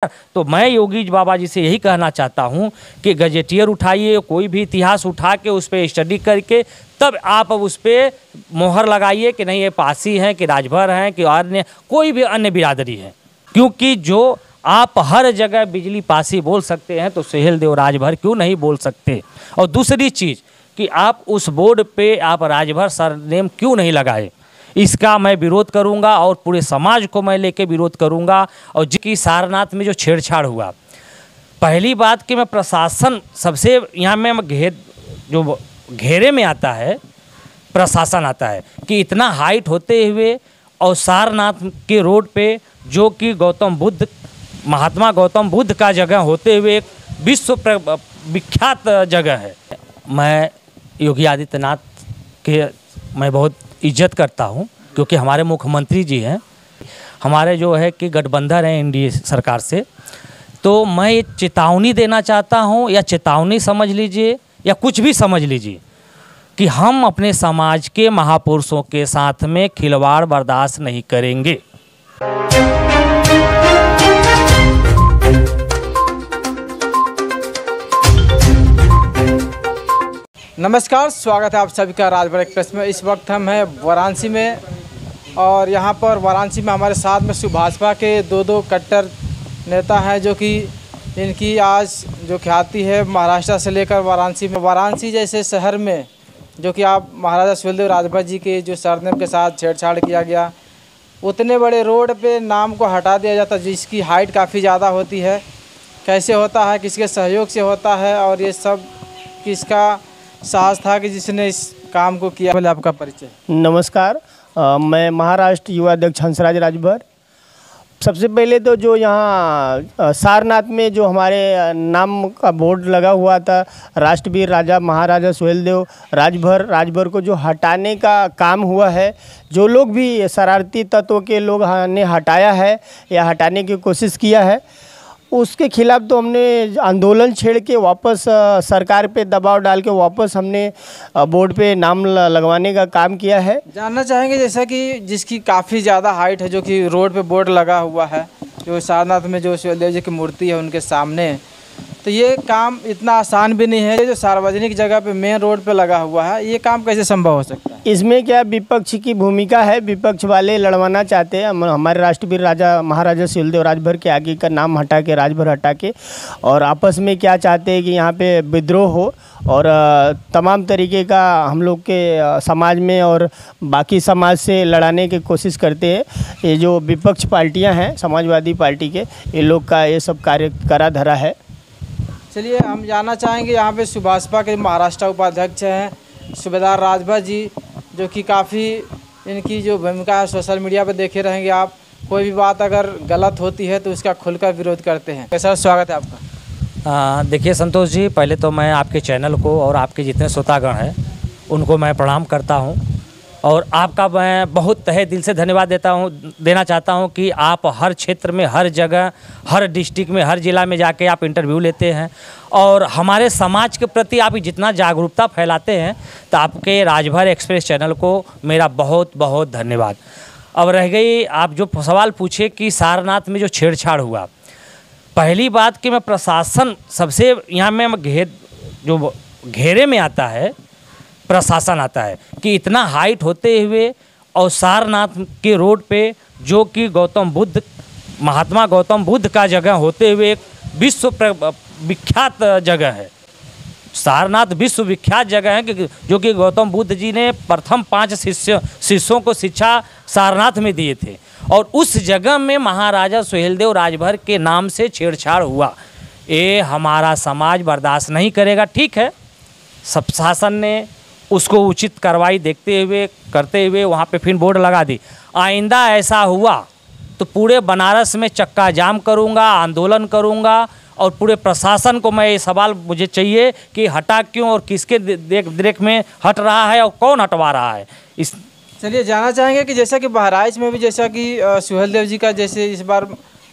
तो मैं योगी बाबा जी से यही कहना चाहता हूं कि गजेटियर उठाइए, कोई भी इतिहास उठा के उस पर स्टडी करके तब आप उस पर मोहर लगाइए कि नहीं ये पासी हैं कि राजभर हैं कि अन्य कोई भी अन्य बिरादरी है। क्योंकि जो आप हर जगह बिजली पासी बोल सकते हैं तो सुहेल देव राजभर क्यों नहीं बोल सकते। और दूसरी चीज़ कि आप उस बोर्ड पे आप राजभर सरनेम क्यों नहीं लगाए, इसका मैं विरोध करूंगा और पूरे समाज को मैं लेके विरोध करूंगा। और जिसकी सारनाथ में जो छेड़छाड़ हुआ, पहली बात कि मैं प्रशासन सबसे यहाँ में जो घेरे में आता है प्रशासन आता है कि इतना हाइट होते हुए और सारनाथ के रोड पे जो कि महात्मा गौतम बुद्ध का जगह होते हुए एक विश्व विख्यात जगह है। मैं योगी आदित्यनाथ के मैं बहुत इज्जत करता हूं क्योंकि हमारे मुख्यमंत्री जी हैं, हमारे जो है कि गठबंधन है एनडीए सरकार से। तो मैं ये चेतावनी देना चाहता हूं, या चेतावनी समझ लीजिए या कुछ भी समझ लीजिए, कि हम अपने समाज के महापुरुषों के साथ में खिलवाड़ बर्दाश्त नहीं करेंगे। नमस्कार, स्वागत है आप सभी का राजभर एक्सप्रेस में। इस वक्त हम हैं वाराणसी में और यहाँ पर वाराणसी में हमारे साथ में भाजपा के दो कट्टर नेता हैं जो कि इनकी आज जो ख्याति है महाराष्ट्र से लेकर वाराणसी में। वाराणसी जैसे शहर में जो कि आप महाराजा सुहेल देव राजभर जी के जो सरनेम के साथ छेड़छाड़ किया गया, उतने बड़े रोड पे नाम को हटा दिया जाता जिसकी हाइट काफ़ी ज़्यादा होती है। कैसे होता है, किसके सहयोग से होता है और ये सब किसका साहस था कि जिसने इस काम को किया। पहले आपका परिचय। नमस्कार, मैं महाराष्ट्र युवा अध्यक्ष हंसराज राजभर। सबसे पहले तो जो यहाँ सारनाथ में जो हमारे नाम का बोर्ड लगा हुआ था राष्ट्रवीर राजा महाराजा सुहेल देव राजभर को जो हटाने का काम हुआ है, जो लोग भी शरारती तत्वों के लोग ने हटाया है या हटाने की कोशिश किया है, उसके खिलाफ तो हमने आंदोलन छेड़ के वापस सरकार पे दबाव डाल के वापस हमने बोर्ड पे नाम लगवाने का काम किया है। जानना चाहेंगे जैसा कि जिसकी काफ़ी ज़्यादा हाइट है, जो कि रोड पे बोर्ड लगा हुआ है, जो सारनाथ में जो सुहेल देव जी की मूर्ति है उनके सामने, तो ये काम इतना आसान भी नहीं है। जो सार्वजनिक जगह पे मेन रोड पे लगा हुआ है, ये काम कैसे संभव हो सकता है? इसमें क्या विपक्ष की भूमिका है। विपक्ष वाले लड़वाना चाहते हैं हमारे राष्ट्रवीर राजा महाराजा सुहेल देव राजभर के आगे का नाम हटा के राजभर हटा के, और आपस में क्या चाहते हैं कि यहाँ पे विद्रोह हो और तमाम तरीके का हम लोग के समाज में और बाकी समाज से लड़ाने की कोशिश करते हैं। ये जो विपक्ष पार्टियाँ हैं समाजवादी पार्टी के, ये लोग का ये सब कार्य करा धरा है। चलिए हम जानना चाहेंगे यहाँ पे भाजपा के महाराष्ट्र उपाध्यक्ष हैं सूबेदार राजभर जी, जो कि काफ़ी इनकी जो भूमिका है सोशल मीडिया पे देखे रहेंगे आप, कोई भी बात अगर गलत होती है तो उसका खुलकर विरोध करते हैं। कैसा स्वागत है आपका। देखिए संतोष जी, पहले तो मैं आपके चैनल को और आपके जितने श्रोतागण हैं उनको मैं प्रणाम करता हूं, और आपका मैं बहुत तहे दिल से धन्यवाद देना चाहता हूं कि आप हर क्षेत्र में, हर जगह, हर डिस्ट्रिक्ट में, हर ज़िला में जाके आप इंटरव्यू लेते हैं और हमारे समाज के प्रति आप जितना जागरूकता फैलाते हैं, तो आपके राजभर एक्सप्रेस चैनल को मेरा बहुत बहुत धन्यवाद। अब रह गई आप जो सवाल पूछे कि सारनाथ में जो छेड़छाड़ हुआ, पहली बात कि मैं प्रशासन सबसे यहाँ में जो घेरे में आता है प्रशासन आता है कि इतना हाइट होते हुए और सारनाथ के रोड पे जो कि महात्मा गौतम बुद्ध का जगह होते हुए एक विश्व विख्यात जगह है। सारनाथ विश्व विख्यात जगह है जो कि गौतम बुद्ध जी ने प्रथम 5 शिष्यों को शिक्षा सारनाथ में दिए थे, और उस जगह में महाराजा सुहेल देव राजभर के नाम से छेड़छाड़ हुआ। ये हमारा समाज बर्दाश्त नहीं करेगा। ठीक है, सब शासन ने उसको उचित कार्रवाई करते हुए वहाँ पे फिर बोर्ड लगा दी। आइंदा ऐसा हुआ तो पूरे बनारस में चक्का जाम करूँगा, आंदोलन करूँगा, और पूरे प्रशासन को मैं ये सवाल मुझे चाहिए कि हटा क्यों और किसके देख में हट रहा है और कौन हटवा रहा है। चलिए जानना चाहेंगे कि जैसा कि बहराइच में भी जैसा कि सुहेल देव जी का जैसे इस बार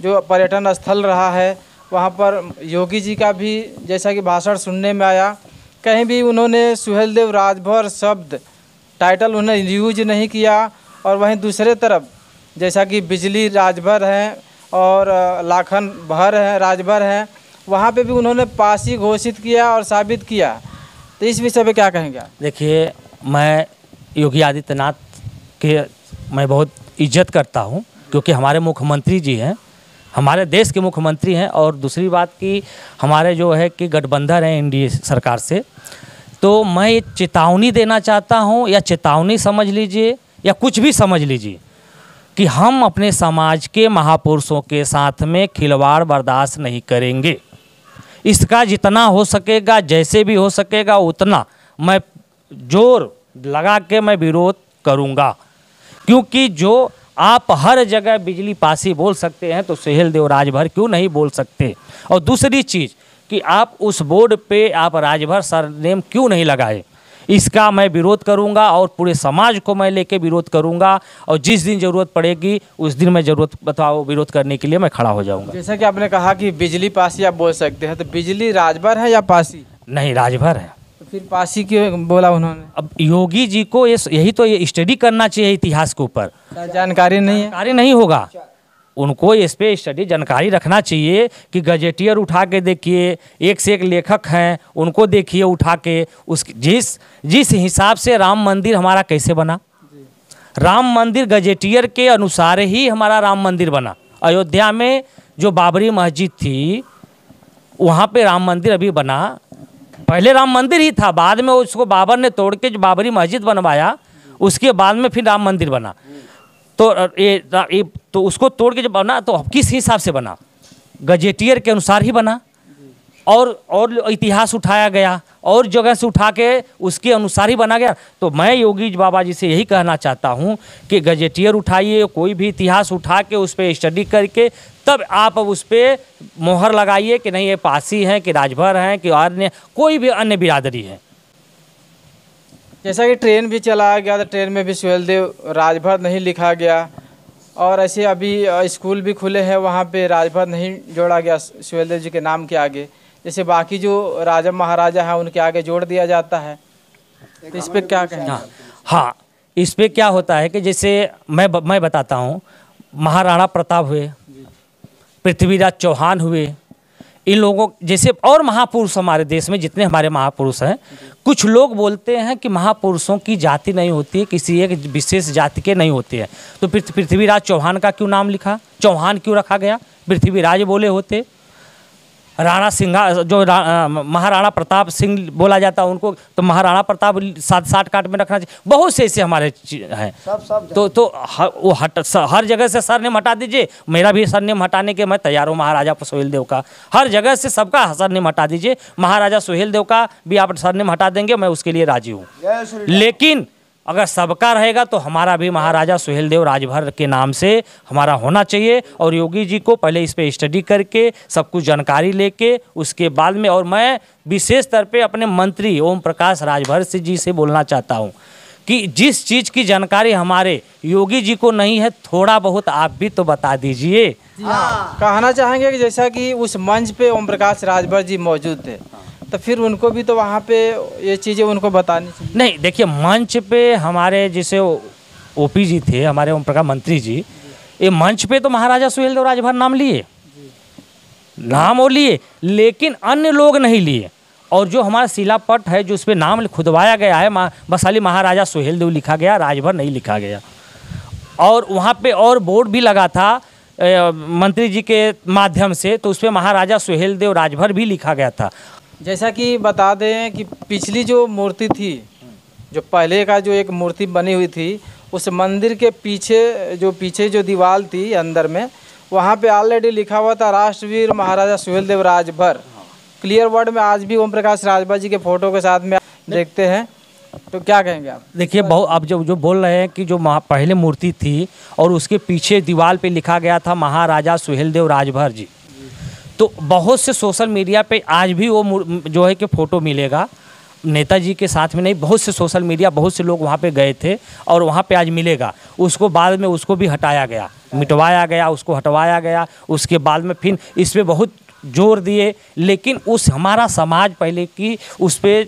जो पर्यटन स्थल रहा है, वहाँ पर योगी जी का भी जैसा कि भाषण सुनने में आया, कहीं भी उन्होंने सुहेल देव राजभर शब्द टाइटल उन्होंने यूज नहीं किया। और वहीं दूसरे तरफ जैसा कि बिजली राजभर हैं और लाखन भर है, राजभर है, वहाँ पे भी उन्होंने पासी घोषित किया और साबित किया। तो इस विषय पे क्या कहेंगे आप? देखिए, मैं योगी आदित्यनाथ के मैं बहुत इज्जत करता हूँ, क्योंकि हमारे मुख्यमंत्री जी हैं, हमारे देश के मुख्यमंत्री हैं। और दूसरी बात कि हमारे जो है कि गठबंधन है एनडीए सरकार से, तो मैं ये चेतावनी देना चाहता हूँ, या चेतावनी समझ लीजिए या कुछ भी समझ लीजिए, कि हम अपने समाज के महापुरुषों के साथ में खिलवाड़ बर्दाश्त नहीं करेंगे। इसका जितना हो सकेगा, जैसे भी हो सकेगा, उतना मैं जोर लगा के मैं विरोध करूँगा। क्योंकि जो आप हर जगह बिजली पासी बोल सकते हैं, तो सुहेलदेव राजभर क्यों नहीं बोल सकते? और दूसरी चीज़ कि आप उस बोर्ड पे आप राजभर सरनेम क्यों नहीं लगाए? इसका मैं विरोध करूंगा और पूरे समाज को मैं लेके विरोध करूंगा। और जिस दिन ज़रूरत पड़ेगी उस दिन मैं विरोध करने के लिए मैं खड़ा हो जाऊंगा। जैसा कि आपने कहा कि बिजली पासी आप बोल सकते हैं, तो बिजली राजभर है या पासी? नहीं, राजभर है। तो फिर पासी क्यों बोला उन्होंने? अब योगी जी को यही तो ये स्टडी करना चाहिए इतिहास के ऊपर। जानकारी नहीं है? जानकारी नहीं होगा, उनको इस पे स्टडी जानकारी रखना चाहिए कि गजेटियर उठा के देखिए, एक से एक लेखक हैं, उनको देखिए उठा के, उस जिस हिसाब से राम मंदिर हमारा कैसे बना, राम मंदिर गजेटियर के अनुसार ही हमारा राम मंदिर बना। अयोध्या में जो बाबरी मस्जिद थी, वहाँ पे राम मंदिर अभी बना, पहले राम मंदिर ही था, बाद में उसको बाबर ने तोड़ के जो बाबरी मस्जिद बनवाया, उसके बाद में फिर राम मंदिर बना। तो उसको तोड़ के जब बना, तो किस हिसाब से बना? गजेटियर के अनुसार ही बना। और इतिहास उठाया गया और जगह से उठा के उसके अनुसार ही बना गया। तो मैं योगी बाबा जी से यही कहना चाहता हूँ कि गजेटियर उठाइए, कोई भी इतिहास उठा के उस पर स्टडी करके तब आप उस पर मोहर लगाइए कि नहीं ये पासी हैं, कि राजभर हैं, कि अन्य कोई भी अन्य बिरादरी है। जैसा कि ट्रेन भी चलाया गया, तो ट्रेन में भी सुहेलदेव राजभर नहीं लिखा गया, और ऐसे अभी स्कूल भी खुले हैं, वहाँ पे राजभर नहीं जोड़ा गया सुहेलदेव जी के नाम के आगे, जैसे बाकी जो राजा महाराजा हैं उनके आगे जोड़ दिया जाता है। तो इस पर क्या कहें? हाँ, इस पर क्या होता है कि जैसे मैं बताता हूँ, महाराणा प्रताप हुए, पृथ्वीराज चौहान हुए, इन लोगों जैसे और महापुरुष हमारे देश में जितने हमारे महापुरुष हैं, कुछ लोग बोलते हैं कि महापुरुषों की जाति नहीं होती है, किसी एक विशेष जाति के नहीं होते हैं। तो पृथ्वीराज चौहान का क्यों नाम लिखा, चौहान क्यों रखा गया? पृथ्वीराज बोले होते। राणा सिंहा जो महाराणा प्रताप सिंह बोला जाता है उनको, तो महाराणा प्रताप 7 काट में रखना चाहिए। बहुत से ऐसे हमारे हैं। तो वो हर जगह से सरनेम हटा दीजिए, मेरा भी सरनेम हटाने के मैं तैयार हूँ। महाराजा सुहेलदेव का हर जगह से सबका सरनेम हटा दीजिए, महाराजा सुहेलदेव का भी आप सरनेम हटा देंगे, मैं उसके लिए राजी हूँ। लेकिन अगर सबका रहेगा तो हमारा भी महाराजा सुहेलदेव राजभर के नाम से हमारा होना चाहिए। और योगी जी को पहले इस पे स्टडी करके सब कुछ जानकारी लेके उसके बाद में, और मैं विशेष तौर पे अपने मंत्री ओम प्रकाश राजभर जी से बोलना चाहता हूँ कि जिस चीज़ की जानकारी हमारे योगी जी को नहीं है, थोड़ा बहुत आप भी तो बता दीजिए। कहना चाहेंगे कि जैसा कि उस मंच पे ओम प्रकाश राजभर जी मौजूद थे, तो फिर उनको भी तो वहाँ पे ये चीज़ें उनको बतानी चाहिए। नहीं, देखिए, मंच पे हमारे जैसे ओपी जी थे, हमारे ओम प्रकाश मंत्री जी, ये मंच पे तो महाराजा सुहेलदेव राजभर नाम लिए, नाम और लिए, लेकिन अन्य लोग नहीं लिए। और जो हमारा शिलापट है जो उस पर नाम खुदवाया गया है, बस खाली महाराजा सुहेलदेव लिखा गया, राजभर नहीं लिखा गया। और वहाँ पे और बोर्ड भी लगा था मंत्री जी के माध्यम से, तो उस पर महाराजा सुहेलदेव राजभर भी लिखा गया था। जैसा कि बता दें कि पिछली जो मूर्ति थी, जो पहले का जो एक मूर्ति बनी हुई थी, उस मंदिर के पीछे जो दीवार थी अंदर में, वहाँ पे ऑलरेडी लिखा हुआ था राष्ट्रवीर महाराजा सुहेलदेव राजभर। क्लियर वर्ड में आज भी ओम प्रकाश राजभर जी के फोटो के साथ में देखते हैं। तो क्या कहेंगे आप? देखिए, बहुत आप जो बोल रहे हैं कि जो पहले मूर्ति थी और उसके पीछे दीवार पे लिखा गया था महाराजा सुहेलदेव राजभर जी, तो बहुत से सोशल मीडिया पे आज भी वो जो है कि फ़ोटो मिलेगा। नेताजी के साथ में नहीं, बहुत से सोशल मीडिया, बहुत से लोग वहाँ पे गए थे और वहाँ पे आज मिलेगा। उसको बाद में उसको भी हटाया गया, मिटवाया गया, उसको हटवाया गया। उसके बाद में फिर इस पर बहुत जोर दिए, लेकिन उस हमारा समाज पहले की उस पर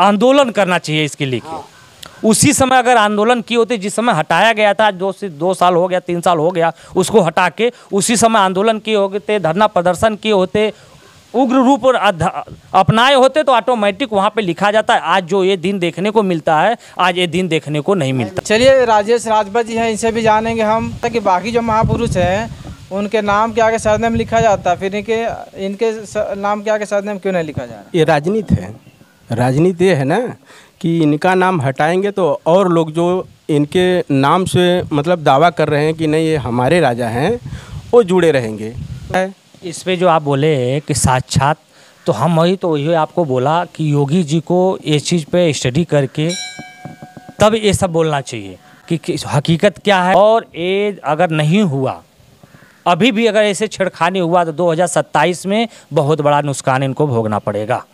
आंदोलन करना चाहिए इसके लिए। उसी समय अगर आंदोलन किए होते, जिस समय हटाया गया था, 2 साल हो गया, 3 साल हो गया, उसको हटा के उसी समय आंदोलन किए होते, धरना प्रदर्शन किए होते, उग्र रूप और अपनाए होते, तो ऑटोमेटिक वहाँ पे लिखा जाता है। आज जो ये दिन देखने को मिलता है, आज ये दिन देखने को नहीं मिलता। चलिए, राजेश राजभर जी हैं, इनसे भी जानेंगे हम कि बाकी जो महापुरुष हैं उनके नाम के आगे सरनेम लिखा जाता है, फिर इनके नाम के आगे सरनेम क्यों नहीं लिखा जा रहा? ये राजनीति है। राजनीति ये है ना कि इनका नाम हटाएंगे तो और लोग जो इनके नाम से मतलब दावा कर रहे हैं कि नहीं ये हमारे राजा हैं, वो जुड़े रहेंगे। इस पे जो आप बोले कि साक्षात, तो हम वही आपको बोला कि योगी जी को इस चीज़ पे स्टडी करके तब ये सब बोलना चाहिए कि हकीकत क्या है। और ये अगर नहीं हुआ, अभी भी अगर ऐसे छेड़खानी हुआ, तो 2027 में बहुत बड़ा नुकसान इनको भोगना पड़ेगा।